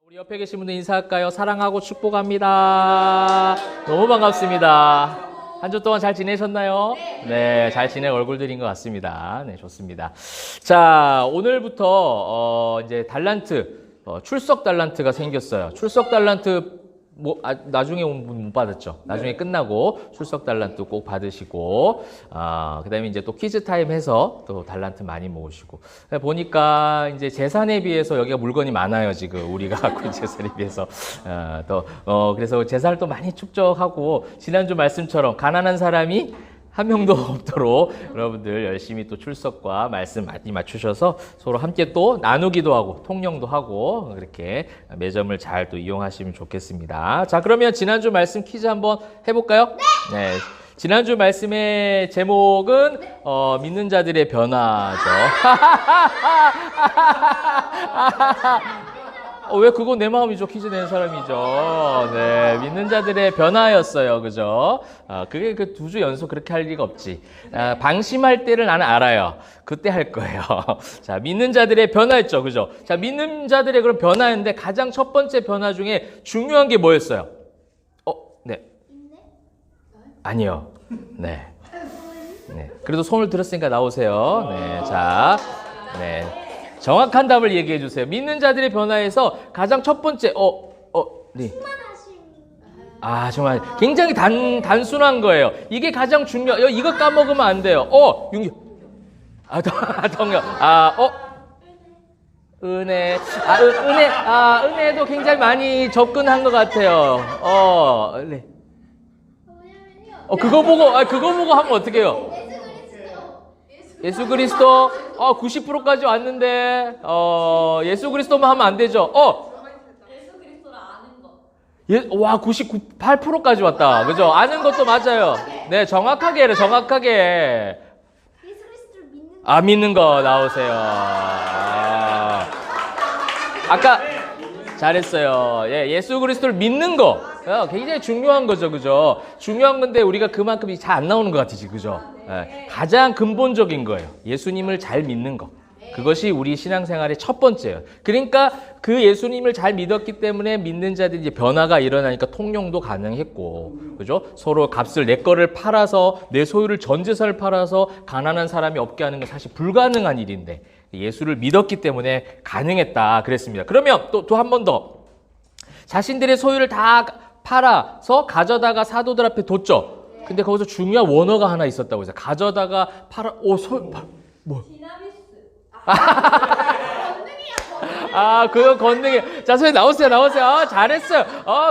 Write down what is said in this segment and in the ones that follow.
우리 옆에 계신 분들 인사할까요? 사랑하고 축복합니다. 너무 반갑습니다. 한 주 동안 잘 지내셨나요? 네, 잘 지낸 얼굴들인 것 같습니다. 네, 좋습니다. 자, 오늘부터 이제 달란트, 출석 달란트가 생겼어요. 출석 달란트 나중에 온 분 못 받았죠. 나중에 끝나고 출석 달란트 꼭 받으시고, 그 다음에 이제 또 퀴즈 타임 해서 또 달란트 많이 모으시고. 보니까 이제 재산에 비해서 여기가 물건이 많아요, 지금. 우리가 갖고 있는 재산에 비해서. 그래서 재산을 또 많이 축적하고, 지난주 말씀처럼 가난한 사람이 한 명도 없도록 여러분들 열심히 또 출석과 말씀 많이 맞추셔서 서로 함께 또 나누기도 하고 통용도 하고 그렇게 매점을 잘 또 이용하시면 좋겠습니다. 자, 그러면 지난주 말씀 퀴즈 한번 해볼까요? 네. 지난주 말씀의 제목은 믿는 자들의 변화죠. 왜 그거 내 마음이죠? 퀴즈 낸 사람이죠. 네, 믿는 자들의 변화였어요. 그죠? 그게 그 2주 연속 그렇게 할 리가 없지. 방심할 때를 나는 알아요. 그때 할 거예요. 자, 믿는 자들의 변화였죠. 그죠? 자, 믿는 자들의 그런 변화였는데 가장 첫 번째 변화 중에 중요한 게 뭐였어요? 네. 아니요. 네. 네. 그래도 손을 들었으니까 나오세요. 네. 자, 네. 정확한 답을 얘기해 주세요. 믿는 자들의 변화에서 가장 첫 번째, 네. 정말 굉장히 단순한 거예요. 이게 가장 이거 까먹으면 안 돼요. 윤기. 동력. 은혜. 은혜도 굉장히 많이 접근한 것 같아요. 네. 그거 보고 하면 어떻게 해요? 예수 그리스도 90%까지 왔는데 예수 그리스도만 하면 안 되죠. 예수 그리스도를 아는 거. 와 98%까지 왔다. 그죠? 아는 것도 맞아요. 네, 정확하게 해라. 정확하게. 예수 그리스도를 믿는 거. 믿는 거 나오세요. 아까 잘했어요. 예수 그리스도를 믿는 거 굉장히 중요한 거죠, 그죠? 중요한 건데 우리가 그만큼 잘 안 나오는 것 같으시, 그죠? 가장 근본적인 거예요. 예수님을 잘 믿는 거. 그것이 우리 신앙생활의 첫 번째예요. 그러니까 그 예수님을 잘 믿었기 때문에 믿는 자들이 이제 변화가 일어나니까 통용도 가능했고, 그죠? 서로 값을 내 거를 팔아서 내 소유를 전 재산을 팔아서 가난한 사람이 없게 하는 건 사실 불가능한 일인데 예수를 믿었기 때문에 가능했다 그랬습니다. 그러면 또 한 번 더 자신들의 소유를 다 팔아서 가져다가 사도들 앞에 뒀죠. 근데 거기서 중요한 원어가 하나 있었다고 해서 가져다가 뭐? 디나미스. 그거 건능이. 자, 선생님 나오세요. 잘했어요.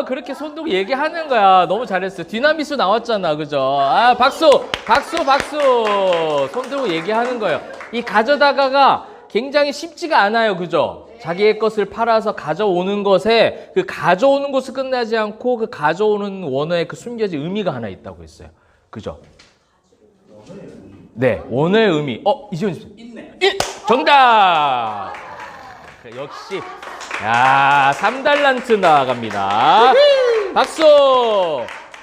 그렇게 손 들고 얘기하는 거야. 너무 잘했어요. 디나미스 나왔잖아. 그죠? 박수. 손 들고 얘기하는 거예요. 이 가져다가가 굉장히 쉽지가 않아요. 그죠? 자기의 것을 팔아서 가져오는 것에 그 가져오는 것을 끝나지 않고 그 가져오는 원어에 그 숨겨진 의미가 하나 있다고 했어요. 그죠? 네, 원어의 의미. 이지원 씨. 있네. 정답! 역시. 3달란트 나갑니다. 박수!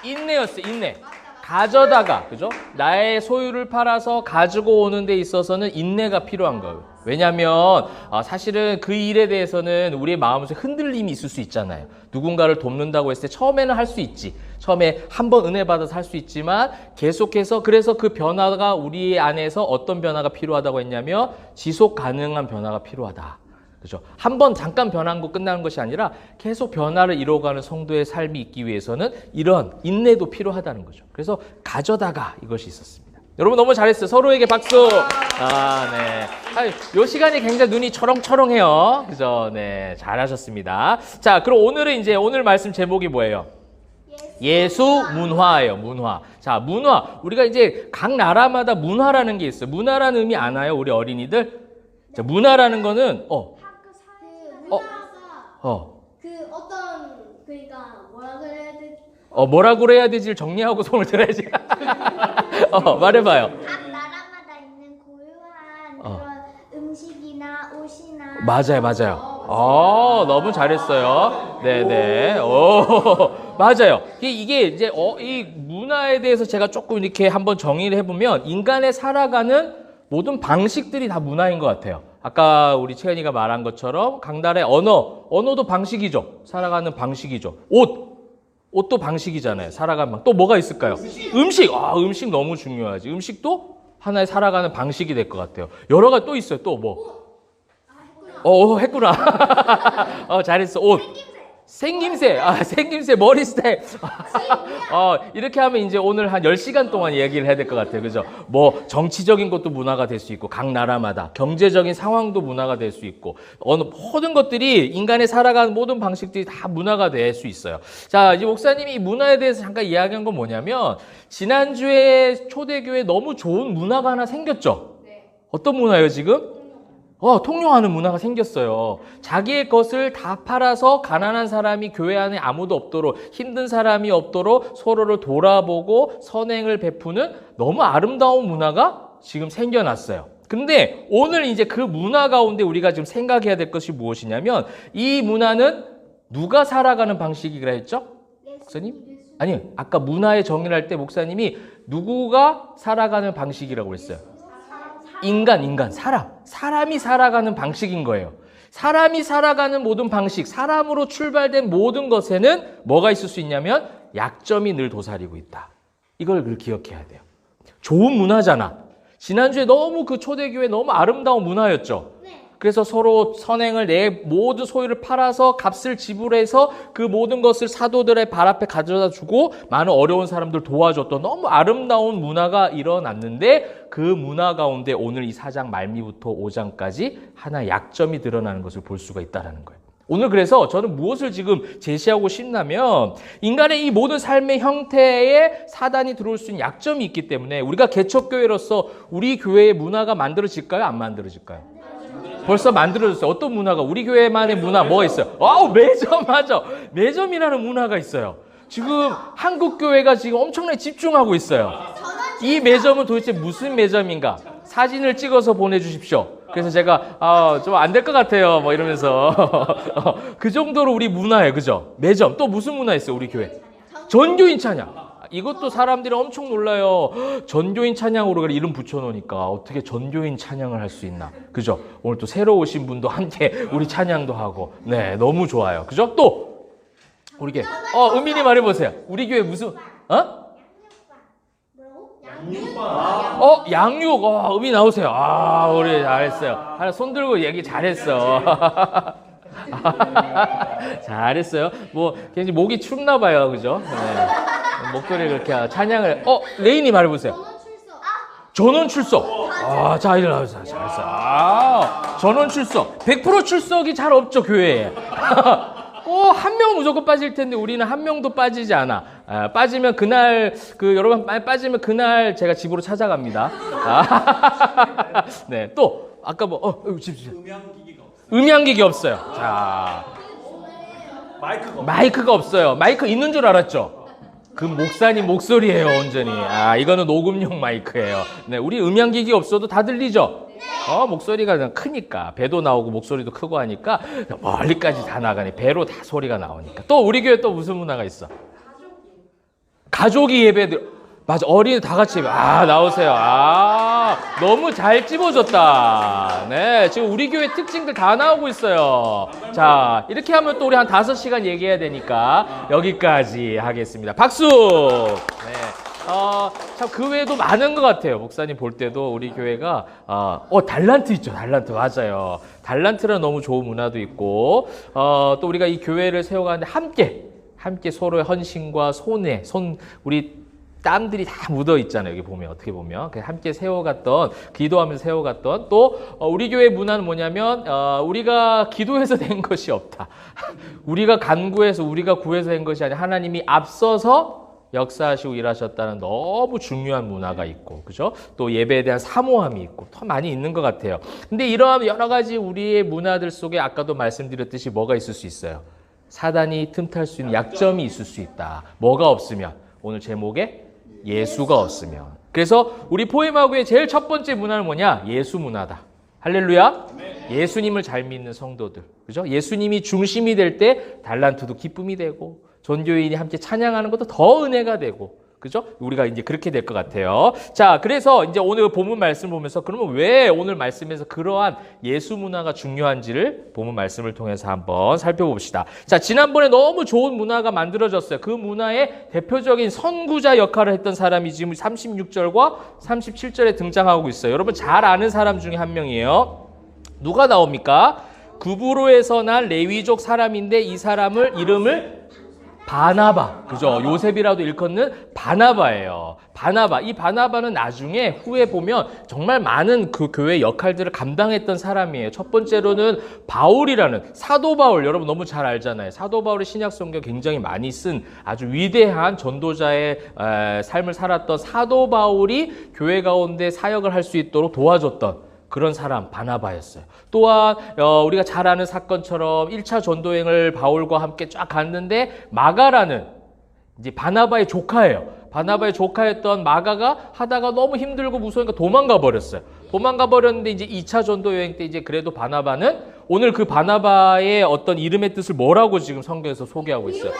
인내였어요, 인내. 가져다가, 그죠? 나의 소유를 팔아서 가지고 오는 데 있어서는 인내가 필요한 거예요. 왜냐하면 사실은 그 일에 대해서는 우리의 마음속에 흔들림이 있을 수 있잖아요. 누군가를 돕는다고 했을 때 처음에는 할 수 있지. 처음에 한번 은혜 받아서 할 수 있지만 계속해서 그래서 그 변화가 우리 안에서 어떤 변화가 필요하다고 했냐면 지속 가능한 변화가 필요하다. 그죠? 한번 잠깐 변한 거 끝나는 것이 아니라 계속 변화를 이루어가는 성도의 삶이 있기 위해서는 이런 인내도 필요하다는 거죠. 그래서 가져다가 이것이 있었습니다. 여러분 너무 잘했어요. 서로에게 박수. 네. 요 시간이 굉장히 눈이 초롱초롱해요. 그죠? 네. 잘하셨습니다. 자, 그럼 오늘 말씀 제목이 뭐예요? 예수 문화예요. 문화. 자, 문화. 우리가 이제 각 나라마다 문화라는 게 있어요. 문화라는 의미 아나요? 우리 어린이들? 자, 문화라는 거는 뭐라 그래야 되지를 정리하고 손을 들어야지. 말해봐요. 각 나라마다 있는 고유한 그런 음식이나 옷이나. 맞아요. 너무 잘했어요. 네네. 맞아요. 이게 이제 이 문화에 대해서 제가 조금 이렇게 한번 정의를 해보면 인간의 살아가는 모든 방식들이 다 문화인 것 같아요. 아까 우리 채연이가 말한 것처럼 각 나라의 언어도 방식이죠. 살아가는 방식이죠. 옷도 방식이잖아요. 살아가는 또 뭐가 있을까요? 음식. 음식 너무 중요하지. 음식도 하나의 살아가는 방식이 될 것 같아요. 여러 가지 또 있어요. 또 뭐? 했구나. 잘했어. 옷. 생김새, 머리 스타일. 이렇게 하면 이제 오늘 한 10시간 동안 얘기를 해야 될 것 같아요. 그죠? 뭐, 정치적인 것도 문화가 될 수 있고, 각 나라마다. 경제적인 상황도 문화가 될 수 있고, 모든 것들이 인간의 살아가는 모든 방식들이 다 문화가 될 수 있어요. 자, 이제 목사님이 이 문화에 대해서 잠깐 이야기한 건 뭐냐면, 지난주에 초대교회에 너무 좋은 문화가 하나 생겼죠? 어떤 문화예요, 지금? 통용하는 문화가 생겼어요. 자기의 것을 다 팔아서 가난한 사람이 교회 안에 아무도 없도록, 힘든 사람이 없도록 서로를 돌아보고 선행을 베푸는 너무 아름다운 문화가 지금 생겨났어요. 근데 오늘 이제 그 문화 가운데 우리가 지금 생각해야 될 것이 무엇이냐면, 이 문화는 누가 살아가는 방식이라 했죠? 목사님? 아니, 아까 문화의 정의를 할 때 목사님이 누구가 살아가는 방식이라고 했어요? 인간, 사람이 살아가는 방식인 거예요. 사람이 살아가는 모든 방식, 사람으로 출발된 모든 것에는 뭐가 있을 수 있냐면 약점이 늘 도사리고 있다. 이걸 늘 기억해야 돼요. 좋은 문화잖아. 지난주에 너무 그 초대교회 너무 아름다운 문화였죠. 그래서 서로 선행을 내 모든 소유를 팔아서 값을 지불해서 그 모든 것을 사도들의 발 앞에 가져다 주고 많은 어려운 사람들 도와줬던 너무 아름다운 문화가 일어났는데, 그 문화 가운데 오늘 이 4장 말미부터 5장까지 하나의 약점이 드러나는 것을 볼 수가 있다는 거예요. 오늘 그래서 저는 무엇을 지금 제시하고 싶냐면, 인간의 이 모든 삶의 형태에 사단이 들어올 수 있는 약점이 있기 때문에 우리가 개척교회로서 우리 교회의 문화가 만들어질까요? 안 만들어질까요? 벌써 만들어졌어요. 어떤 문화가? 우리 교회만의 문화 뭐가 있어요? 매점, 맞아. 매점이라는 문화가 있어요. 지금 한국 교회가 지금 엄청나게 집중하고 있어요. 이 매점은 도대체 무슨 매점인가? 사진을 찍어서 보내주십시오. 그래서 제가 좀 안 될 것 같아요. 뭐 이러면서 그 정도로 우리 문화예요, 그죠? 매점. 또 무슨 문화 있어요, 우리 교회? 전교인 찬양. 이것도 사람들이 엄청 놀라요. 전교인 찬양으로 이름 붙여놓으니까 어떻게 전교인 찬양을 할 수 있나? 그죠? 오늘 또 새로 오신 분도 함께 우리 찬양도 하고, 네, 너무 좋아요. 그죠? 또 우리 교회. 은민이 말해보세요. 우리 교회 무슨? 양육. 은민 나오세요. 우리 잘했어요. 하나 손 들고 얘기 잘했어. 잘했어요. 뭐 굉장히 목이 춥나 봐요, 그죠? 네. 목소리 그렇게 찬양을. 레인이 말해보세요. 전원 출석. 자, 일어나세요. 잘했어요. 전원 출석. 100% 출석이 잘 없죠, 교회에. 한 명 무조건 빠질 텐데 우리는 한 명도 빠지지 않아. 빠지면 그날, 여러분 빠지면 그날 제가 집으로 찾아갑니다. 네, 또 아까 음향기기 없어요. 자, 마이크가 없어요. 마이크 있는 줄 알았죠? 그 목사님 목소리예요, 온전히. 이거는 녹음용 마이크예요. 네, 우리 음향기기 없어도 다 들리죠? 목소리가 크니까. 배도 나오고 목소리도 크고 하니까 멀리까지 다 나가네. 배로 다 소리가 나오니까. 또 우리 교회 또 무슨 문화가 있어? 가족이 예배들. 맞아, 어린이 다 같이 예배. 나오세요. 너무 잘 찝어줬다. 네, 지금 우리 교회 특징들 다 나오고 있어요. 자, 이렇게 하면 또 우리 한 5시간 얘기해야 되니까 여기까지 하겠습니다. 박수! 네. 참, 그 외에도 많은 것 같아요. 목사님 볼 때도 우리 교회가, 달란트 있죠. 달란트. 맞아요. 달란트라는 너무 좋은 문화도 있고, 또 우리가 이 교회를 세워가는데 함께 서로의 헌신과 우리 땀들이 다 묻어 있잖아요. 여기 보면, 어떻게 보면. 함께 세워갔던, 기도하면서 세워갔던, 또, 우리 교회 문화는 뭐냐면, 우리가 기도해서 된 것이 없다. 우리가 간구해서, 우리가 구해서 된 것이 아니라 하나님이 앞서서 역사하시고 일하셨다는 너무 중요한 문화가 있고, 그죠? 또 예배에 대한 사모함이 있고, 더 많이 있는 것 같아요. 근데 이러한 여러 가지 우리의 문화들 속에 아까도 말씀드렸듯이 뭐가 있을 수 있어요? 사단이 틈탈 수 있는 약점이 있을 수 있다. 뭐가 없으면? 오늘 제목에 예수가 없으면. 그래서 우리 포엠하고의 제일 첫 번째 문화는 뭐냐? 예수 문화다. 할렐루야. 예수님을 잘 믿는 성도들. 그죠? 예수님이 중심이 될 때 달란트도 기쁨이 되고, 전교인이 함께 찬양하는 것도 더 은혜가 되고, 그죠? 우리가 이제 그렇게 될 것 같아요. 자, 그래서 이제 오늘 본문 말씀 보면서 그러면 왜 오늘 말씀에서 그러한 예수 문화가 중요한지를 본문 말씀을 통해서 한번 살펴봅시다. 자, 지난번에 너무 좋은 문화가 만들어졌어요. 그 문화의 대표적인 선구자 역할을 했던 사람이 지금 36절과 37절에 등장하고 있어요. 여러분 잘 아는 사람 중에 한 명이에요. 누가 나옵니까? 구브로에서 난 레위족 사람인데 이 사람을 이름을 바나바, 그죠? 요셉이라도 일컫는 바나바예요. 바나바. 이 바나바는 나중에 후에 보면 정말 많은 그 교회 역할들을 감당했던 사람이에요. 첫 번째로는 바울이라는 사도 바울, 여러분 너무 잘 알잖아요. 사도 바울이 신약 성경 굉장히 많이 쓴 아주 위대한 전도자의 삶을 살았던 사도 바울이 교회 가운데 사역을 할 수 있도록 도와줬던 그런 사람 바나바였어요. 또한 우리가 잘 아는 사건처럼 1차 전도행을 바울과 함께 쫙 갔는데 마가라는 이제 바나바의 조카예요. 바나바의 조카였던 마가가 하다가 너무 힘들고 무서우니까 도망가 버렸어요. 도망가 버렸는데 이제 2차 전도 여행 때 이제 그래도 바나바는 오늘 그 바나바의 어떤 이름의 뜻을 뭐라고 지금 성경에서 소개하고 있어요?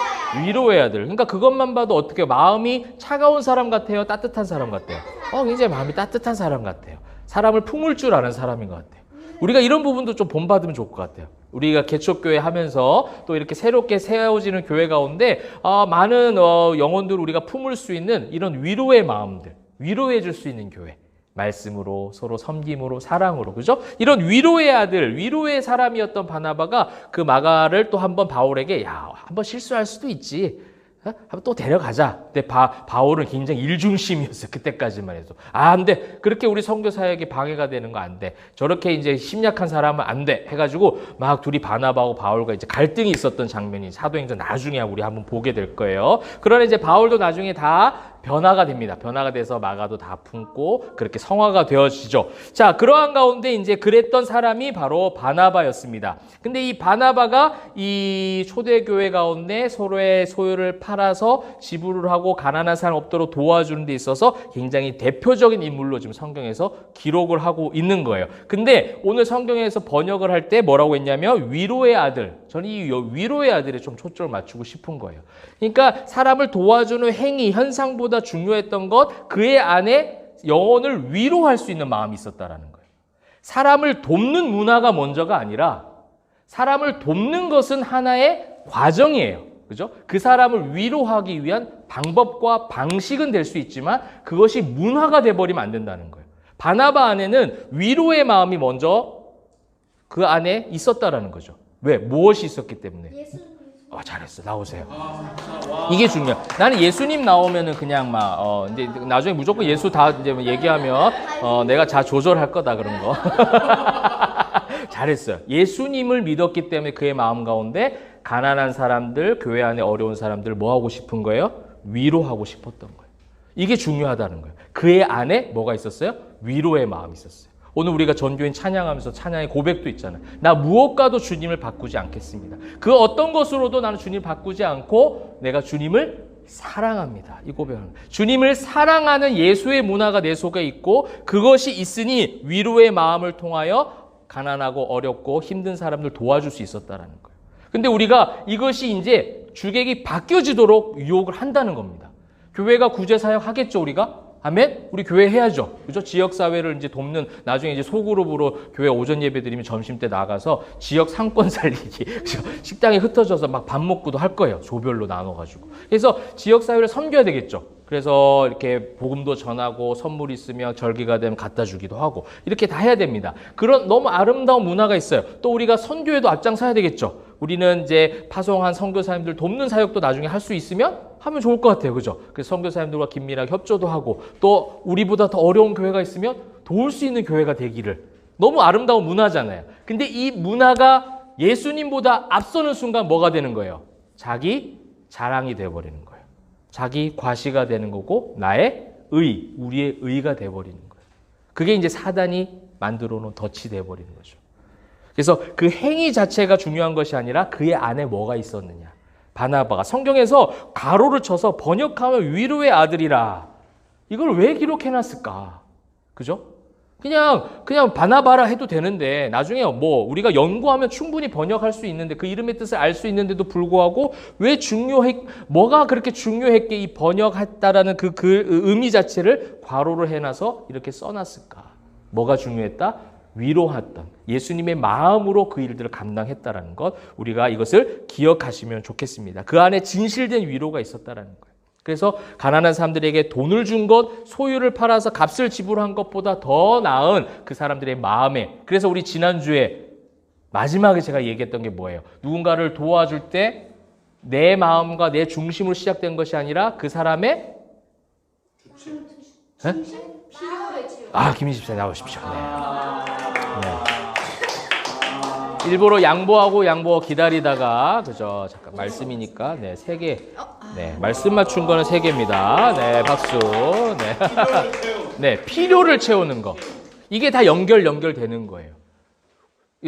위로의 아들. 그러니까 그것만 봐도 어떻게 마음이 차가운 사람 같아요? 따뜻한 사람 같아요? 굉장히 마음이 따뜻한 사람 같아요. 사람을 품을 줄 아는 사람인 것 같아요. 우리가 이런 부분도 좀 본받으면 좋을 것 같아요. 우리가 개척교회 하면서 또 이렇게 새롭게 세워지는 교회 가운데 많은 영혼들을 우리가 품을 수 있는 이런 위로의 마음들, 위로해 줄 수 있는 교회. 말씀으로 서로 섬김으로 사랑으로, 그죠? 이런 위로의 아들, 위로의 사람이었던 바나바가 그 마가를 또 한번 바울에게 한번 실수할 수도 있지. 한번 또 데려가자. 근데 바울은 굉장히 일중심이었어요. 그때까지만 해도. 안 돼. 그렇게 우리 선교 사역에 방해가 되는 거 안 돼. 저렇게 이제 심약한 사람은 안 돼. 해가지고 막 둘이 바나바하고 바울과 이제 갈등이 있었던 장면이 사도행전 나중에 우리 한번 보게 될 거예요. 그러나 이제 바울도 나중에 다 변화가 됩니다. 변화가 돼서 마가도 다 품고 그렇게 성화가 되어지죠. 자, 그러한 가운데 이제 그랬던 사람이 바로 바나바였습니다. 근데 이 바나바가 이 초대교회 가운데 서로의 소유를 팔아서 지불을 하고 가난한 사람 없도록 도와주는 데 있어서 굉장히 대표적인 인물로 지금 성경에서 기록을 하고 있는 거예요. 근데 오늘 성경에서 번역을 할 때 뭐라고 했냐면 위로의 아들. 저는 이 위로의 아들에 좀 초점을 맞추고 싶은 거예요. 그러니까 사람을 도와주는 행위, 현상보다 중요했던 것, 그의 안에 영혼을 위로할 수 있는 마음이 있었다라는 거예요. 사람을 돕는 문화가 먼저가 아니라 사람을 돕는 것은 하나의 과정이에요. 그죠? 그 사람을 위로하기 위한 방법과 방식은 될 수 있지만 그것이 문화가 돼버리면 안 된다는 거예요. 바나바 안에는 위로의 마음이 먼저 그 안에 있었다라는 거죠. 왜? 무엇이 있었기 때문에? 예수님. 잘했어. 나오세요. 이게 중요해. 나는 예수님 나오면은 그냥 이제 나중에 무조건 예수 다 이제 얘기하면 내가 자 조절할 거다 그런 거. 잘했어요. 예수님을 믿었기 때문에 그의 마음 가운데 가난한 사람들, 교회 안에 어려운 사람들 뭐 하고 싶은 거예요? 위로하고 싶었던 거예요. 이게 중요하다는 거예요. 그의 안에 뭐가 있었어요? 위로의 마음이 있었어요. 오늘 우리가 전교인 찬양하면서 찬양의 고백도 있잖아요. 나 무엇과도 주님을 바꾸지 않겠습니다. 그 어떤 것으로도 나는 주님을 바꾸지 않고 내가 주님을 사랑합니다. 이 고백은 주님을 사랑하는 예수의 문화가 내 속에 있고 그것이 있으니 위로의 마음을 통하여 가난하고 어렵고 힘든 사람들 도와줄 수 있었다라는 거예요. 근데 우리가 이것이 이제 주객이 바뀌어지도록 유혹을 한다는 겁니다. 교회가 구제 사역 하겠죠, 우리가? 아멘? 우리 교회 해야죠. 그죠? 지역사회를 이제 돕는, 나중에 이제 소그룹으로 교회 오전 예배 드리면 점심 때 나가서 지역 상권 살리기. 식당에 흩어져서 막 밥 먹고도 할 거예요. 조별로 나눠가지고. 그래서 지역사회를 섬겨야 되겠죠. 그래서 이렇게 복음도 전하고 선물 있으면 절기가 되면 갖다 주기도 하고 이렇게 다 해야 됩니다. 그런 너무 아름다운 문화가 있어요. 또 우리가 선교에도 앞장서야 되겠죠. 우리는 이제 파송한 선교사님들 돕는 사역도 나중에 할 수 있으면 하면 좋을 것 같아요. 그죠? 그래서 선교사님들과 긴밀하게 협조도 하고 또 우리보다 더 어려운 교회가 있으면 도울 수 있는 교회가 되기를. 너무 아름다운 문화잖아요. 근데 이 문화가 예수님보다 앞서는 순간 뭐가 되는 거예요? 자기 자랑이 되어버리는 거예요. 자기 과시가 되는 거고 나의 우리의 의가 되어버리는 거예요. 그게 이제 사단이 만들어 놓은 덫이 되어버리는 거죠. 그래서 그 행위 자체가 중요한 것이 아니라 그의 안에 뭐가 있었느냐. 바나바가 성경에서 가로를 쳐서 번역하면 위로의 아들이라. 이걸 왜 기록해놨을까? 그죠? 그냥 바나바라 해도 되는데 나중에 뭐 우리가 연구하면 충분히 번역할 수 있는데 그 이름의 뜻을 알 수 있는데도 불구하고 왜 뭐가 그렇게 중요했게 이 번역했다라는 그 의미 자체를 괄호를 해놔서 이렇게 써놨을까? 뭐가 중요했다? 위로했던 예수님의 마음으로 그 일들을 감당했다라는 것, 우리가 이것을 기억하시면 좋겠습니다. 그 안에 진실된 위로가 있었다라는 거예요. 그래서 가난한 사람들에게 돈을 준 것, 소유를 팔아서 값을 지불한 것보다 더 나은 그 사람들의 마음에, 그래서 우리 지난주에 마지막에 제가 얘기했던 게 뭐예요? 누군가를 도와줄 때 내 마음과 내 중심으로 시작된 것이 아니라 그 사람의 필요를 채워. 김민식 집사님 나오십시오. 네. 일부러 양보하고 기다리다가, 그죠? 잠깐, 말씀이니까, 네, 3개. 네, 말씀 맞춘 거는 3개입니다. 네, 박수. 네. 네, 필요를 채우는 거. 이게 다 연결되는 거예요.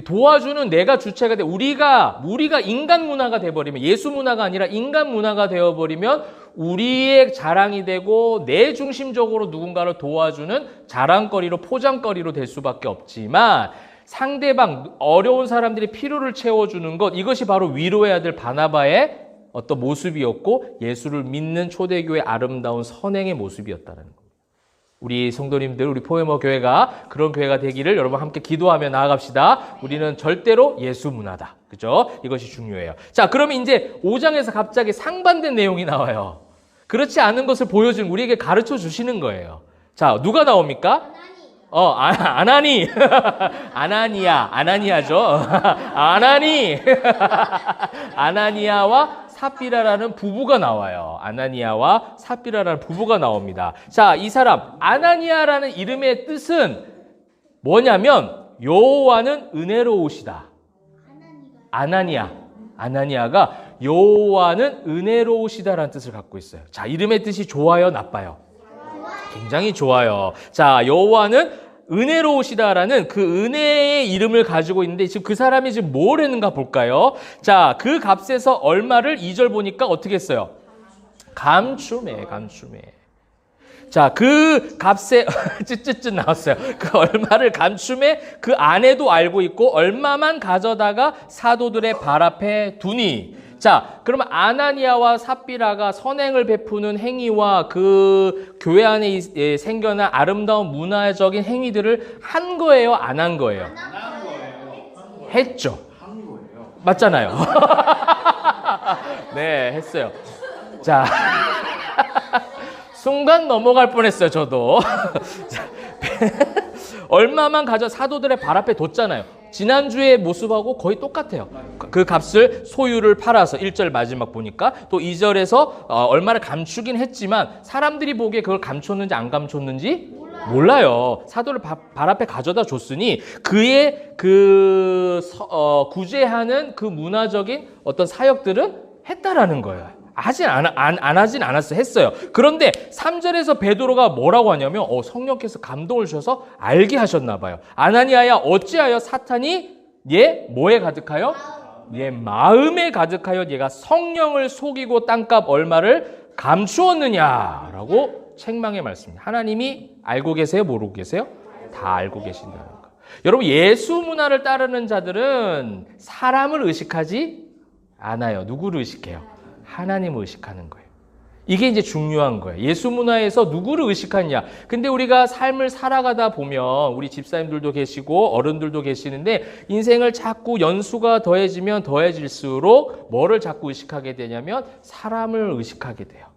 도와주는 내가 주체가 돼. 우리가 인간 문화가 돼버리면, 예수 문화가 아니라 인간 문화가 되어버리면, 우리의 자랑이 되고, 내 중심적으로 누군가를 도와주는 자랑거리로, 포장거리로 될 수밖에 없지만, 상대방, 어려운 사람들이 필요를 채워주는 것, 이것이 바로 위로해야 될 바나바의 어떤 모습이었고 예수를 믿는 초대교회의 아름다운 선행의 모습이었다는 겁니다. 우리 성도님들, 우리 포에머 교회가 그런 교회가 되기를 여러분 함께 기도하며 나아갑시다. 우리는 절대로 예수 문화다. 그죠? 이것이 중요해요. 자, 그러면 이제 5장에서 갑자기 상반된 내용이 나와요. 그렇지 않은 것을 보여주는, 우리에게 가르쳐 주시는 거예요. 자, 누가 나옵니까? 아나니. 아나니아죠. 아나니아와 삽비라라는 부부가 나와요. 아나니아와 삽비라라는 부부가 나옵니다. 자, 이 사람, 아나니아라는 이름의 뜻은 뭐냐면, 여호와는 은혜로우시다. 아나니아가 여호와는 은혜로우시다라는 뜻을 갖고 있어요. 자, 이름의 뜻이 좋아요, 나빠요? 굉장히 좋아요. 자, 여호와는 은혜로우시다라는 그 은혜의 이름을 가지고 있는데 지금 그 사람이 지금 뭘 했는가 볼까요? 자, 그 값에서 얼마를 2절 보니까 어떻게 했어요? 감춤해. 자, 그 값에 쯧쯧쯧 나왔어요. 그 얼마를 감춤해 그 안에도 알고 있고 얼마만 가져다가 사도들의 발 앞에 두니. 자, 그러면 아나니아와 삽비라가 선행을 베푸는 행위와 그 교회 안에 생겨난 아름다운 문화적인 행위들을 한 거예요? 안 한 거예요? 했죠. 맞잖아요. 네, 했어요. 자, 순간 넘어갈 뻔했어요, 저도. 얼마만 사도들의 발 앞에 뒀잖아요. 지난주의 모습하고 거의 똑같아요. 그 값을 소유를 팔아서 1절 마지막 보니까 또 2절에서 얼마를 감추긴 했지만 사람들이 보기에 그걸 감췄는지 안 감췄는지 몰라요. 사도를 발 앞에 가져다 줬으니 그의 구제하는 그 문화적인 어떤 사역들은 했다라는 거예요. 안 하진 않았어요. 했어요. 그런데 3절에서 베드로가 뭐라고 하냐면 성령께서 감동을 주셔서 알게 하셨나 봐요. 아나니아야, 어찌하여 사탄이 뭐에 가득하여? 마음에 가득하여 얘가 성령을 속이고 땅값 얼마를 감추었느냐라고 책망의 말씀입니다. 하나님이 알고 계세요? 모르고 계세요? 다 알고 계신다는 거. 여러분, 예수 문화를 따르는 자들은 사람을 의식하지 않아요. 누구를 의식해요? 하나님을 의식하는 거예요. 이게 이제 중요한 거예요. 예수 문화에서 누구를 의식하느냐. 근데 우리가 삶을 살아가다 보면 우리 집사님들도 계시고 어른들도 계시는데 인생을 자꾸 연수가 더해지면 더해질수록 뭐를 자꾸 의식하게 되냐면 사람을 의식하게 돼요.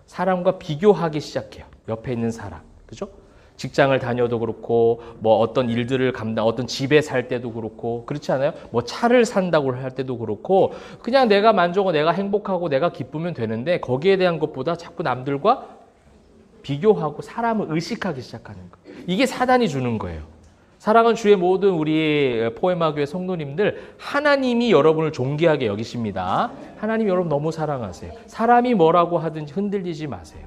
사람과 비교하기 시작해요. 옆에 있는 사람. 그죠? 직장을 다녀도 그렇고 뭐 어떤 일들을 어떤 집에 살 때도 그렇고 그렇지 않아요? 뭐 차를 산다고 할 때도 그렇고 그냥 내가 만족하고 내가 행복하고 내가 기쁘면 되는데 거기에 대한 것보다 자꾸 남들과 비교하고 사람을 의식하기 시작하는 거예요. 이게 사단이 주는 거예요. 사랑하는 주의 모든 우리 포에마교회 성도님들, 하나님이 여러분을 존귀하게 여기십니다. 하나님 여러분 너무 사랑하세요. 사람이 뭐라고 하든지 흔들리지 마세요.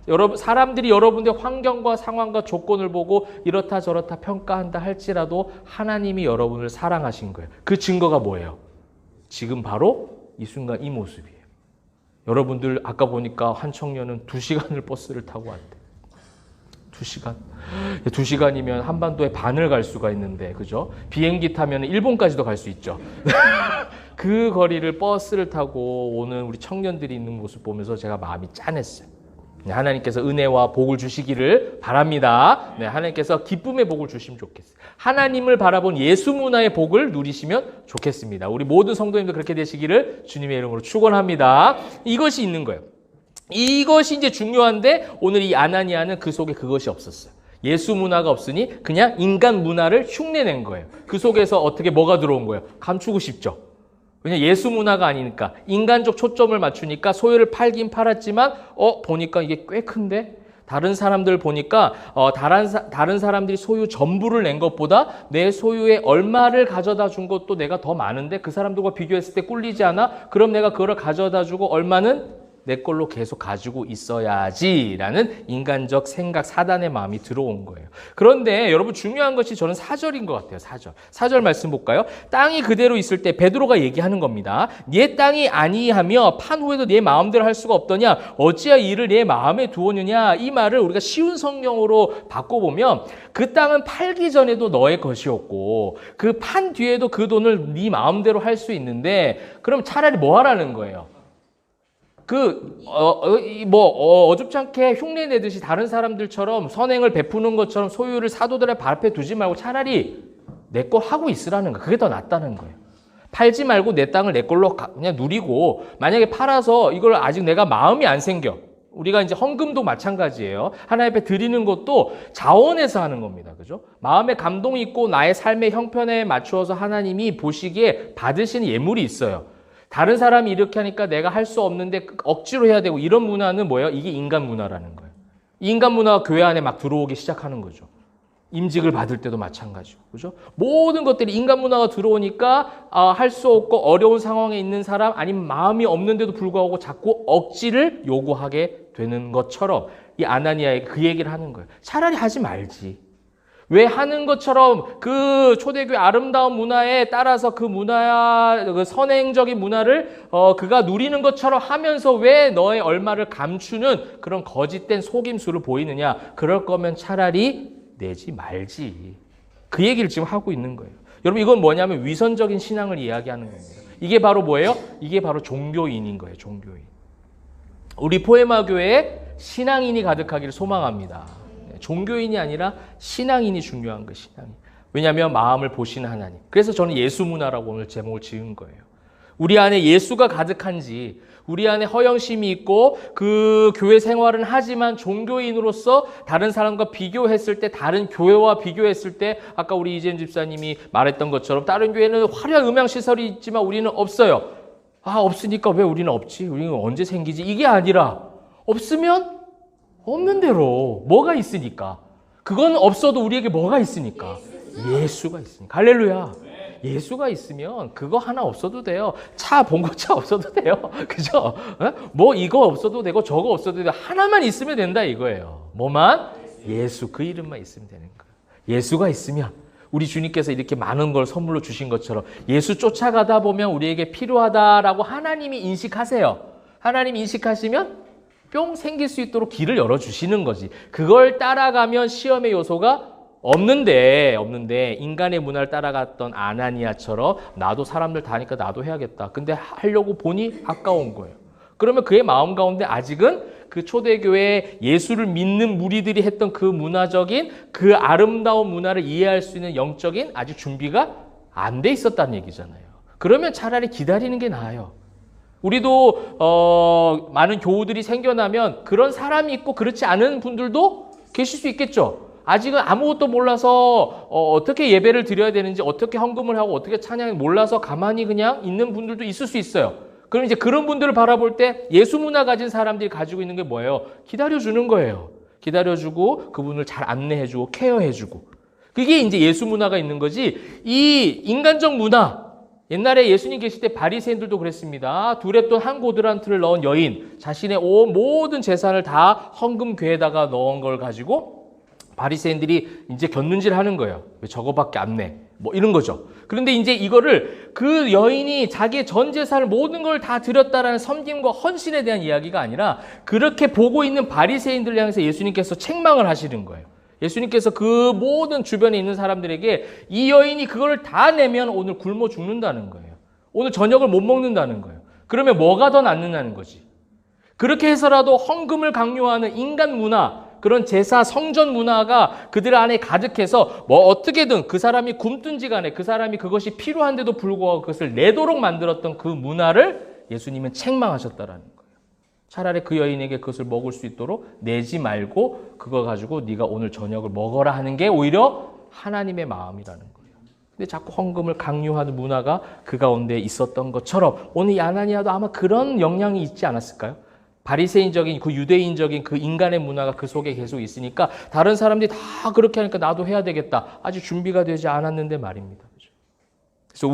여러분, 사람들이 여러분의 환경과 상황과 조건을 보고 이렇다 저렇다 평가한다 할지라도 하나님이 여러분을 사랑하신 거예요. 그 증거가 뭐예요? 지금 바로 이 순간 이 모습이에요. 여러분들 아까 보니까 한 청년은 2시간을 버스를 타고 왔대. 2시간? 2시간이면 한반도의 반을 갈 수가 있는데, 그죠? 비행기 타면 일본까지도 갈 수 있죠. 그 거리를 버스를 타고 오는 우리 청년들이 있는 모습 보면서 제가 마음이 짠했어요. 하나님께서 은혜와 복을 주시기를 바랍니다. 네, 하나님께서 기쁨의 복을 주시면 좋겠어요. 하나님을 바라본 예수 문화의 복을 누리시면 좋겠습니다. 우리 모든 성도님도 그렇게 되시기를 주님의 이름으로 축원합니다. 이것이 있는 거예요. 이것이 이제 중요한데 오늘 이 아나니아는 그 속에 그것이 없었어요. 예수 문화가 없으니 그냥 인간 문화를 흉내낸 거예요. 그 속에서 어떻게 뭐가 들어온 거예요? 감추고 싶죠. 왜냐 예수 문화가 아니니까 인간적 초점을 맞추니까 소유를 팔긴 팔았지만 보니까 이게 꽤 큰데 다른 사람들 보니까 다른 사람들이 소유 전부를 낸 것보다 내 소유의 얼마를 가져다 준 것도 내가 더 많은데 그 사람들과 비교했을 때 꿀리지 않아? 그럼 내가 그거를 가져다 주고 얼마는 내 걸로 계속 가지고 있어야지라는 인간적 생각, 사단의 마음이 들어온 거예요. 그런데 여러분 중요한 것이 저는 4절인 것 같아요. 4절 말씀 볼까요? 땅이 그대로 있을 때 베드로가 얘기하는 겁니다. 네 땅이 아니하며 판 후에도 네 마음대로 할 수가 없더냐? 어찌하여 이를 네 마음에 두었느냐? 이 말을 우리가 쉬운 성경으로 바꿔보면 그 땅은 팔기 전에도 너의 것이었고 그 판 뒤에도 그 돈을 네 마음대로 할 수 있는데 그럼 차라리 뭐 하라는 거예요? 어줍지 않게 흉내 내듯이 다른 사람들처럼 선행을 베푸는 것처럼 소유를 사도들의 발 앞에 두지 말고 차라리 내 거 하고 있으라는 거예요. 그게 더 낫다는 거예요. 팔지 말고 내 땅을 내 걸로 그냥 누리고 만약에 팔아서 이걸 아직 내가 마음이 안 생겨. 우리가 이제 헌금도 마찬가지예요. 하나님 앞에 드리는 것도 자원에서 하는 겁니다. 그죠? 마음에 감동이 있고 나의 삶의 형편에 맞추어서 하나님이 보시기에 받으시는 예물이 있어요. 다른 사람이 이렇게 하니까 내가 할 수 없는데 억지로 해야 되고 이런 문화는 뭐예요? 이게 인간 문화라는 거예요. 인간 문화가 교회 안에 막 들어오기 시작하는 거죠. 임직을 받을 때도 마찬가지고, 그죠? 모든 것들이 인간 문화가 들어오니까 할 수 없고 어려운 상황에 있는 사람 아니면 마음이 없는데도 불구하고 자꾸 억지를 요구하게 되는 것처럼 이 아나니아에게 그 얘기를 하는 거예요. 차라리 하지 말지. 왜 하는 것처럼 그 초대교회 아름다운 문화에 따라서 그 선행적인 문화를 그가 누리는 것처럼 하면서 왜 너의 얼마를 감추는 그런 거짓된 속임수를 보이느냐? 그럴 거면 차라리 내지 말지. 그 얘기를 지금 하고 있는 거예요. 여러분 이건 뭐냐면 위선적인 신앙을 이야기하는 겁니다. 이게 바로 뭐예요? 이게 바로 종교인인 거예요. 종교인. 우리 포에마 교회에 신앙인이 가득하기를 소망합니다. 종교인이 아니라 신앙인이 중요한 거예요. 신앙인. 왜냐하면 마음을 보시는 하나님. 그래서 저는 예수 문화라고 오늘 제목을 지은 거예요. 우리 안에 예수가 가득한지 우리 안에 허영심이 있고 그 교회 생활은 하지만 종교인으로서 다른 사람과 비교했을 때 다른 교회와 비교했을 때 아까 우리 이재현 집사님이 말했던 것처럼 다른 교회는 화려한 음향시설이 있지만 우리는 없어요. 없으니까 왜 우리는 없지? 우리는 언제 생기지? 이게 아니라 없으면 없는 대로 뭐가 있으니까 그건 없어도 우리에게 뭐가 있으니까 예수가 있으니까 할렐루야. 예수가 있으면 그거 하나 없어도 돼요. 차 봉고차 없어도 돼요. 그죠? 뭐 이거 없어도 되고 저거 없어도 되고 하나만 있으면 된다 이거예요. 뭐만? 예수 그 이름만 있으면 되는 거예요. 예수가 있으면 우리 주님께서 이렇게 많은 걸 선물로 주신 것처럼 예수 쫓아가다 보면 우리에게 필요하다라고 하나님이 인식하세요. 하나님 인식하시면 뿅 생길 수 있도록 길을 열어주시는 거지. 그걸 따라가면 시험의 요소가 없는데 인간의 문화를 따라갔던 아나니아처럼 나도 사람들 다 하니까 나도 해야겠다. 근데 하려고 보니 아까운 거예요. 그러면 그의 마음 가운데 아직은 그 초대교회 예수를 믿는 무리들이 했던 그 문화적인 그 아름다운 문화를 이해할 수 있는 영적인 아직 준비가 안 돼 있었다는 얘기잖아요. 그러면 차라리 기다리는 게 나아요. 우리도 많은 교우들이 생겨나면 그런 사람이 있고 그렇지 않은 분들도 계실 수 있겠죠. 아직은 아무것도 몰라서 어떻게 예배를 드려야 되는지 어떻게 헌금을 하고 어떻게 찬양을 몰라서 가만히 그냥 있는 분들도 있을 수 있어요. 그럼 이제 그런 분들을 바라볼 때 예수 문화 가진 사람들이 가지고 있는 게 뭐예요? 기다려주는 거예요. 기다려주고 그분을 잘 안내해주고 케어해주고 그게 이제 예수 문화가 있는 거지. 이 인간적 문화 옛날에 예수님 계실 때 바리새인들도 그랬습니다. 두 랩돈 한 고드란트를 넣은 여인 자신의 온 모든 재산을 다 헌금궤에다가 넣은 걸 가지고 바리새인들이 이제 곁눈질 하는 거예요. 왜 저거밖에 안 내? 뭐 이런 거죠. 그런데 이제 이거를 그 여인이 자기의 전 재산을 모든 걸 다 드렸다라는 섬김과 헌신에 대한 이야기가 아니라 그렇게 보고 있는 바리새인들을 향해서 예수님께서 책망을 하시는 거예요. 예수님께서 그 모든 주변에 있는 사람들에게 이 여인이 그걸 다 내면 오늘 굶어 죽는다는 거예요. 오늘 저녁을 못 먹는다는 거예요. 그러면 뭐가 더 낫느냐는 거지. 그렇게 해서라도 헌금을 강요하는 인간 문화, 그런 제사 성전 문화가 그들 안에 가득해서 뭐 어떻게든 그 사람이 굶든지 간에 그 사람이 그것이 필요한데도 불구하고 그것을 내도록 만들었던 그 문화를 예수님은 책망하셨다라는 거예요. 차라리 그 여인에게 그것을 먹을 수 있도록 내지 말고 그거 가지고 네가 오늘 저녁을 먹어라 하는 게 오히려 하나님의 마음이라는 거예요. 근데 자꾸 헌금을 강요하는 문화가 그 가운데 있었던 것처럼 오늘 이 아나니아도 아마 그런 영향이 있지 않았을까요? 바리새인적인 그 유대인적인 그 인간의 문화가 그 속에 계속 있으니까 다른 사람들이 다 그렇게 하니까 나도 해야 되겠다. 아직 준비가 되지 않았는데 말입니다. 그래서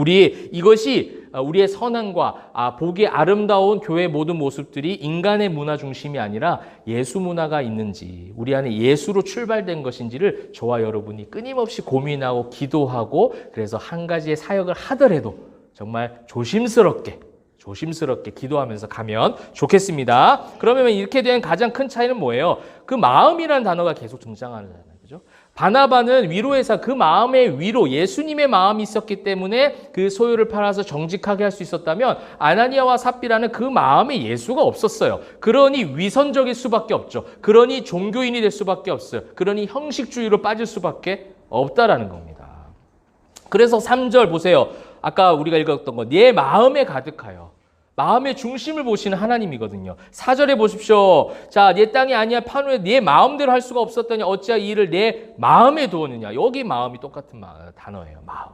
이것이 우리의 선함과 보기 아름다운 교회의 모든 모습들이 인간의 문화 중심이 아니라 예수 문화가 있는지 우리 안에 예수로 출발된 것인지를 저와 여러분이 끊임없이 고민하고 기도하고 그래서 한 가지의 사역을 하더라도 정말 조심스럽게 기도하면서 가면 좋겠습니다. 그러면 이렇게 된 가장 큰 차이는 뭐예요? 그 마음이라는 단어가 계속 등장하잖아요. 그죠? 바나바는 위로에서 그 마음의 위로, 예수님의 마음이 있었기 때문에 그 소유를 팔아서 정직하게 할 수 있었다면 아나니아와 삽비라는 그 마음에 예수가 없었어요. 그러니 위선적일 수밖에 없죠. 그러니 종교인이 될 수밖에 없어요. 그러니 형식주의로 빠질 수밖에 없다라는 겁니다. 그래서 3절 보세요. 아까 우리가 읽었던 거, 내 마음에 가득하여. 마음의 중심을 보시는 하나님이거든요. 4절에 보십시오. 자, 내 땅이 아니야 파노에 네 마음대로 할 수가 없었더니 어찌하여 이 일을 내 마음에 두었느냐. 여기 마음이 똑같은 단어예요. 마음.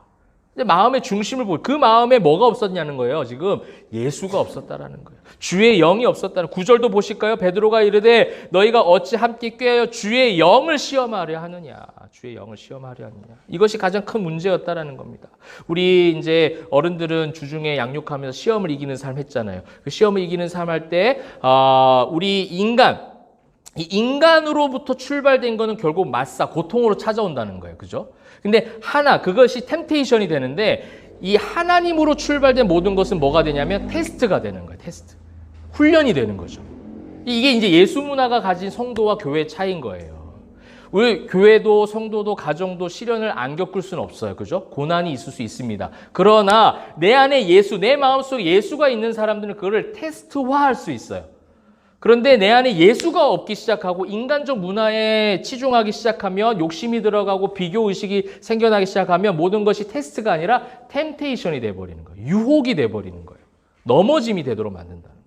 근데 마음의 중심을 그 마음에 뭐가 없었냐는 거예요. 지금 예수가 없었다라는 거예요. 주의 영이 없었다는 9절도 보실까요? 베드로가 이르되 너희가 어찌 함께 꾀하여 주의 영을 시험하려 하느냐. 주의 영을 시험하려 하느냐. 이것이 가장 큰 문제였다라는 겁니다. 우리 이제 어른들은 주중에 양육하면서 시험을 이기는 삶 했잖아요. 그 시험을 이기는 삶 할 때 우리 이 인간으로부터 출발된 거는 결국 맞사, 고통으로 찾아온다는 거예요. 그죠? 근데 그것이 템테이션이 되는데 이 하나님으로 출발된 모든 것은 뭐가 되냐면 테스트가 되는 거예요. 테스트. 훈련이 되는 거죠. 이게 이제 예수 문화가 가진 성도와 교회의 차이인 거예요. 우리 교회도 성도도 가정도 시련을 안 겪을 수는 없어요. 그죠? 고난이 있을 수 있습니다. 그러나 내 안에 내 마음속에 예수가 있는 사람들은 그거를 테스트화할 수 있어요. 그런데 내 안에 예수가 없기 시작하고 인간적 문화에 치중하기 시작하면 욕심이 들어가고 비교의식이 생겨나기 시작하면 모든 것이 테스트가 아니라 템테이션이 돼버리는 거예요. 유혹이 돼버리는 거예요. 넘어짐이 되도록 만든다는 거예요.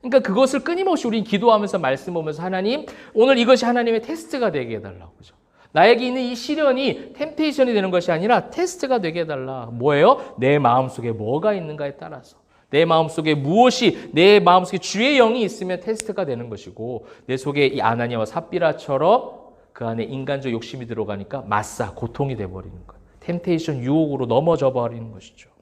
그러니까 그것을 끊임없이 우리는 기도하면서 말씀 보면서 하나님, 오늘 이것이 하나님의 테스트가 되게 해달라고. 그죠? 나에게 있는 이 시련이 템테이션이 되는 것이 아니라 테스트가 되게 해달라. 뭐예요? 내 마음속에 뭐가 있는가에 따라서. 내 마음속에 내 마음속에 주의 영이 있으면 테스트가 되는 것이고 내 속에 이 아나니아와 삽비라처럼 그 안에 인간적 욕심이 들어가니까 고통이 돼버리는 거예요. 템테이션, 유혹으로 넘어져 버리는 것이죠.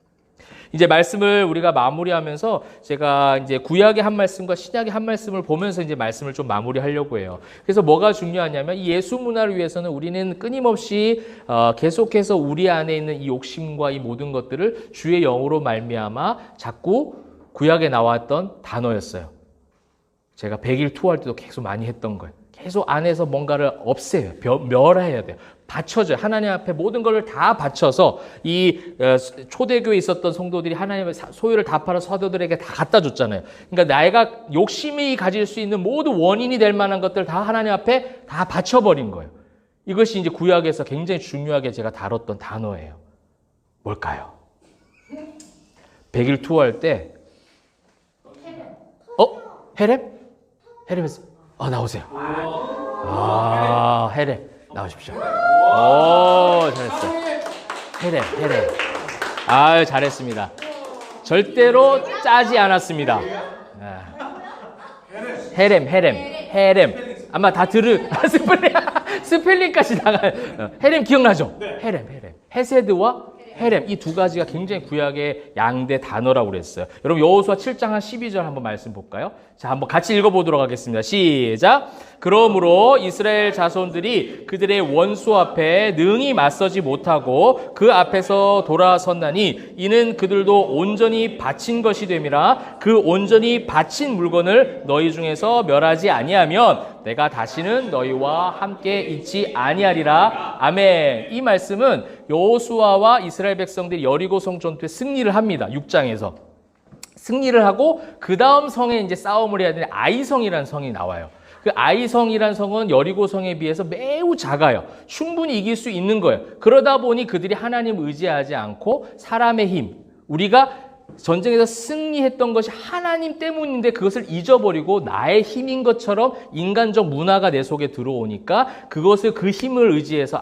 이제 말씀을 우리가 마무리하면서 제가 이제 구약의 한 말씀과 신약의 한 말씀을 보면서 이제 말씀을 좀 마무리하려고 해요. 그래서 뭐가 중요하냐면 이 예수 문화를 위해서는 우리는 끊임없이 계속해서 우리 안에 있는 이 욕심과 이 모든 것들을 주의 영으로 말미암아 자꾸 구약에 나왔던 단어였어요. 제가 100일 투어할 때도 계속 많이 했던 거예요. 계속 안에서 뭔가를 없애요. 멸해야 돼요. 바쳐줘요. 하나님 앞에 모든 것을 다 바쳐서 이 초대교회에 있었던 성도들이 하나님의 소유를 다 팔아서 사도들에게 다 갖다 줬잖아요. 그러니까 내가 욕심이 가질 수 있는 모든 원인이 될 만한 것들을 다 하나님 앞에 다 바쳐버린 거예요. 이것이 이제 구약에서 굉장히 중요하게 제가 다뤘던 단어예요. 뭘까요? 100일 투어할 때 헤렘? 헤렘에서 나오세요. 헤렘 나오십시오. 잘했어요. 헤렘. 아유, 잘했습니다. 절대로 짜지 않았습니다. 헤렘. 아마 다 스펠링까지 나가요. 헤렘 기억나죠? 헤렘. 헤세드와 헤렘. 이 두 가지가 굉장히 구약의 양대 단어라고 그랬어요. 여러분 여호수아 7장 한 12절 한번 말씀 볼까요? 자, 한번 같이 읽어보도록 하겠습니다. 시작. 그러므로 이스라엘 자손들이 그들의 원수 앞에 능히 맞서지 못하고 그 앞에서 돌아섰나니 이는 그들도 온전히 바친 것이 됨이라. 그 온전히 바친 물건을 너희 중에서 멸하지 아니하면 내가 다시는 너희와 함께 있지 아니하리라. 아멘. 이 말씀은 여호수아와 이스라엘 백성들이 여리고성 전투에 승리를 합니다. 6장에서 승리를 하고 그 다음 성에 이제 싸움을 해야 되는 아이성이라는 성이 나와요. 그 아이성이라는 성은 여리고성에 비해서 매우 작아요. 충분히 이길 수 있는 거예요. 그러다 보니 그들이 하나님을 의지하지 않고 사람의 힘, 우리가 전쟁에서 승리했던 것이 하나님 때문인데 그것을 잊어버리고 나의 힘인 것처럼 인간적 문화가 내 속에 들어오니까 그것을 그 힘을 의지해서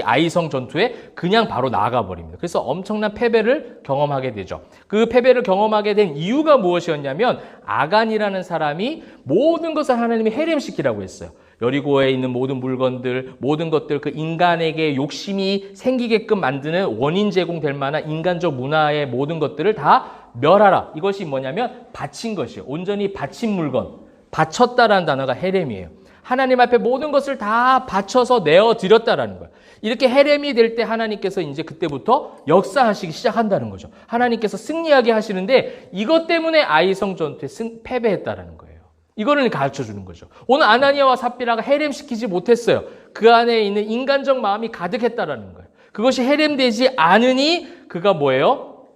아이성 전투에 그냥 바로 나아가 버립니다. 그래서 엄청난 패배를 경험하게 되죠. 그 패배를 경험하게 된 이유가 무엇이었냐면 아간이라는 사람이 모든 것을 하나님이 헤렘시키라고 했어요. 여리고에 있는 모든 물건들, 모든 것들, 그 인간에게 욕심이 생기게끔 만드는 원인 제공될 만한 인간적 문화의 모든 것들을 다 멸하라. 이것이 뭐냐면 바친 것이에요. 온전히 바친 물건. 바쳤다라는 단어가 헤렘이에요. 하나님 앞에 모든 것을 다 바쳐서 내어드렸다라는 거예요. 이렇게 헤렘이 될 때 하나님께서 이제 그때부터 역사하시기 시작한다는 거죠. 하나님께서 승리하게 하시는데 이것 때문에 아이성 전투에 패배했다라는 거예요. 이거를 가르쳐 주는 거죠. 오늘 아나니아와 삽비라가 헤렘시키지 못했어요. 그 안에 있는 인간적 마음이 가득했다라는 거예요. 그것이 헤렘되지 않으니 그가 뭐예요?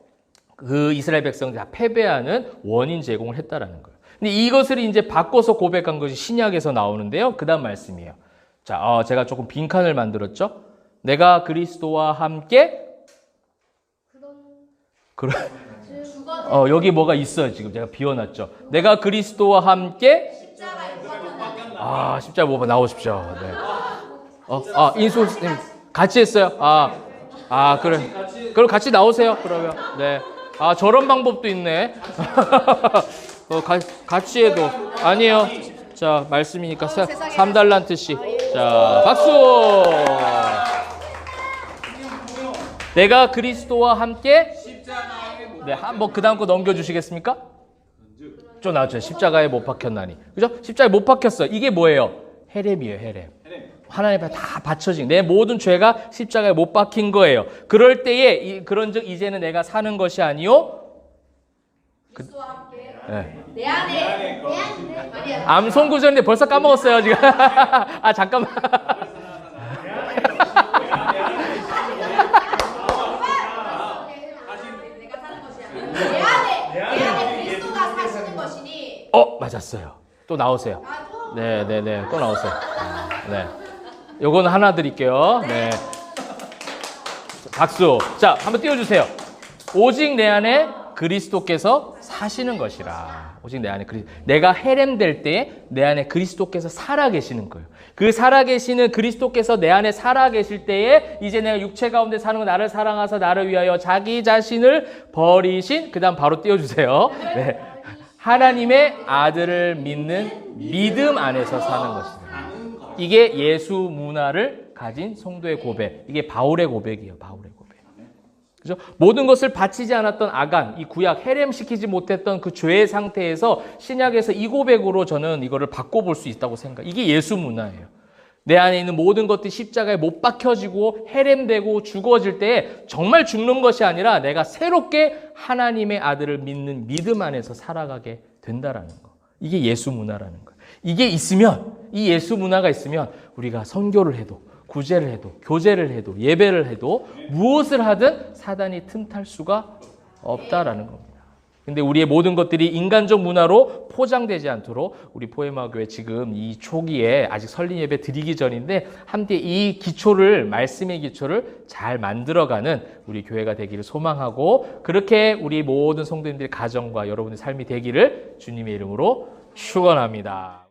그 이스라엘 백성들이 다 패배하는 원인 제공을 했다라는 거예요. 근데 이것을 이제 바꿔서 고백한 것이 신약에서 나오는데요. 그 다음 말씀이에요. 자, 제가 조금 빈칸을 만들었죠. 내가 그리스도와 함께 여기 뭐가 있어요. 지금 제가 비워놨죠. 내가 그리스도와 함께 십자가 못 나오십시오. 네. 인솔님 같이 했어요. 그래. 그럼 같이 나오세요. 그러면 네. 저런 방법도 있네. 같이 해도 아니에요. 자, 말씀이니까 3달란트씩. 자, 박수. 내가 그리스도와 함께 네, 한번 그 다음 거 넘겨주시겠습니까? 좀 나왔죠. 십자가에 못 박혔나니. 그죠? 십자가에 못 박혔어. 이게 뭐예요? 헤렘이에요, 헤렘. 하나님 앞에 다 바쳐진 내 모든 죄가 십자가에 못 박힌 거예요. 그럴 때에 그런즉 이제는 내가 사는 것이 아니요. 내 안에 암송구절인데 벌써 까먹었어요, 지금. 잠깐만. 내 안에 그리스도가 사시는 것이니. 맞았어요. 또 나오세요. 네. 또 나오세요. 네. 요거는 하나 드릴게요. 네. 박수. 자, 한번 띄워주세요. 오직 내 안에 그리스도께서 사시는 것이라. 오직 내 안에 내가 헤렘될 때에 내 안에 그리스도께서 살아계시는 거예요. 그 살아계시는 그리스도께서 내 안에 살아계실 때에 이제 내가 육체 가운데 사는 거 나를 사랑하사 나를 위하여 자기 자신을 버리신 그 다음 바로 띄워주세요. 네. 하나님의 아들을 믿는 믿음 안에서 사는 것입니다. 이게 예수 문화를 가진 성도의 고백. 이게 바울의 고백이에요. 바울의 고백. 그죠? 모든 것을 바치지 않았던 아간, 이 구약 헤렘시키지 못했던 그 죄의 상태에서 신약에서 이 고백으로 저는 이거를 바꿔볼 수 있다고 생각해요. 이게 예수 문화예요. 내 안에 있는 모든 것들이 십자가에 못 박혀지고 헤렘되고 죽어질 때 정말 죽는 것이 아니라 내가 새롭게 하나님의 아들을 믿는 믿음 안에서 살아가게 된다라는 거. 이게 예수 문화라는 거예요. 이게 있으면, 이 예수 문화가 있으면 우리가 선교를 해도 구제를 해도 교제를 해도 예배를 해도 무엇을 하든 사단이 틈탈 수가 없다라는 겁니다. 근데 우리의 모든 것들이 인간적 문화로 포장되지 않도록 우리 포에마 교회 지금 이 초기에 아직 설립 예배 드리기 전인데 함께 이 기초를 말씀의 기초를 잘 만들어가는 우리 교회가 되기를 소망하고 그렇게 우리 모든 성도님들의 가정과 여러분의 삶이 되기를 주님의 이름으로 축원합니다.